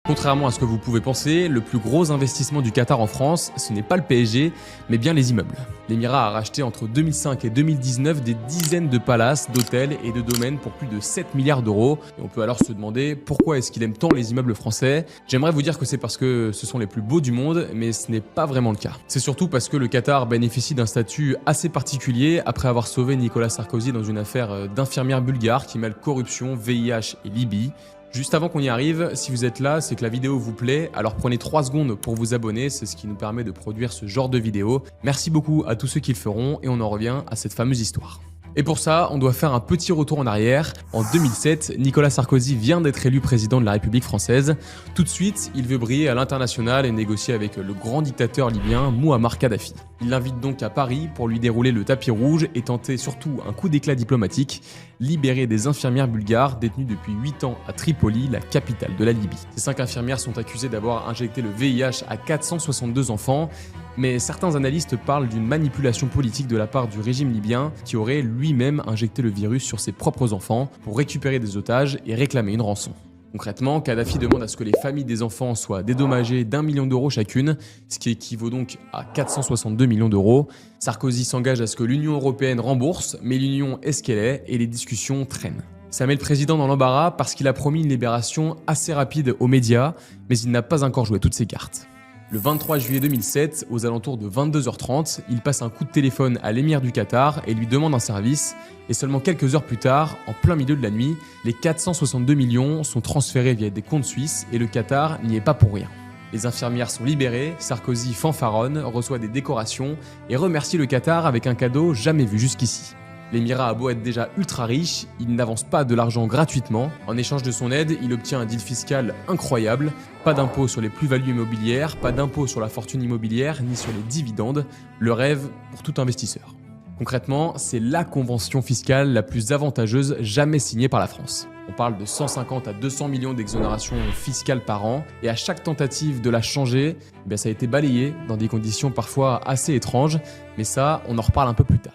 Contrairement à ce que vous pouvez penser, le plus gros investissement du Qatar en France, ce n'est pas le PSG, mais bien les immeubles. L'Émirat a racheté entre 2005 et 2019 des dizaines de palaces, d'hôtels et de domaines pour plus de 7 milliards d'euros. Et on peut alors se demander pourquoi est-ce qu'il aime tant les immeubles français. J'aimerais vous dire que c'est parce que ce sont les plus beaux du monde, mais ce n'est pas vraiment le cas. C'est surtout parce que le Qatar bénéficie d'un statut assez particulier après avoir sauvé Nicolas Sarkozy dans une affaire d'infirmière bulgare qui mêle corruption, VIH et Libye. Juste avant qu'on y arrive, si vous êtes là, c'est que la vidéo vous plaît, alors prenez 3 secondes pour vous abonner, c'est ce qui nous permet de produire ce genre de vidéo. Merci beaucoup à tous ceux qui le feront et on en revient à cette fameuse histoire. Et pour ça, on doit faire un petit retour en arrière. En 2007, Nicolas Sarkozy vient d'être élu président de la République française. Tout de suite, il veut briller à l'international et négocier avec le grand dictateur libyen Mouammar Kadhafi. Il l'invite donc à Paris pour lui dérouler le tapis rouge et tenter surtout un coup d'éclat diplomatique, libérer des infirmières bulgares détenues depuis 8 ans à Tripoli, la capitale de la Libye. Ces 5 infirmières sont accusées d'avoir injecté le VIH à 462 enfants, mais certains analystes parlent d'une manipulation politique de la part du régime libyen qui aurait lui-même injecté le virus sur ses propres enfants pour récupérer des otages et réclamer une rançon. Concrètement, Kadhafi demande à ce que les familles des enfants soient dédommagées d'1 million d'euros chacune, ce qui équivaut donc à 462 millions d'euros. Sarkozy s'engage à ce que l'Union européenne rembourse, mais l'Union est ce qu'elle est et les discussions traînent. Ça met le président dans l'embarras parce qu'il a promis une libération assez rapide aux médias, mais il n'a pas encore joué toutes ses cartes. Le 23 juillet 2007, aux alentours de 22h30, il passe un coup de téléphone à l'émir du Qatar et lui demande un service. Et seulement quelques heures plus tard, en plein milieu de la nuit, les 462 millions sont transférés via des comptes suisses et le Qatar n'y est pas pour rien. Les infirmières sont libérées, Sarkozy fanfaronne, reçoit des décorations et remercie le Qatar avec un cadeau jamais vu jusqu'ici. L'émirat a beau être déjà ultra riche, il n'avance pas de l'argent gratuitement. En échange de son aide, il obtient un deal fiscal incroyable. Pas d'impôt sur les plus-values immobilières, pas d'impôt sur la fortune immobilière, ni sur les dividendes. Le rêve pour tout investisseur. Concrètement, c'est la convention fiscale la plus avantageuse jamais signée par la France. On parle de 150 à 200 millions d'exonérations fiscales par an, et à chaque tentative de la changer, ça a été balayé dans des conditions parfois assez étranges, mais ça, on en reparle un peu plus tard.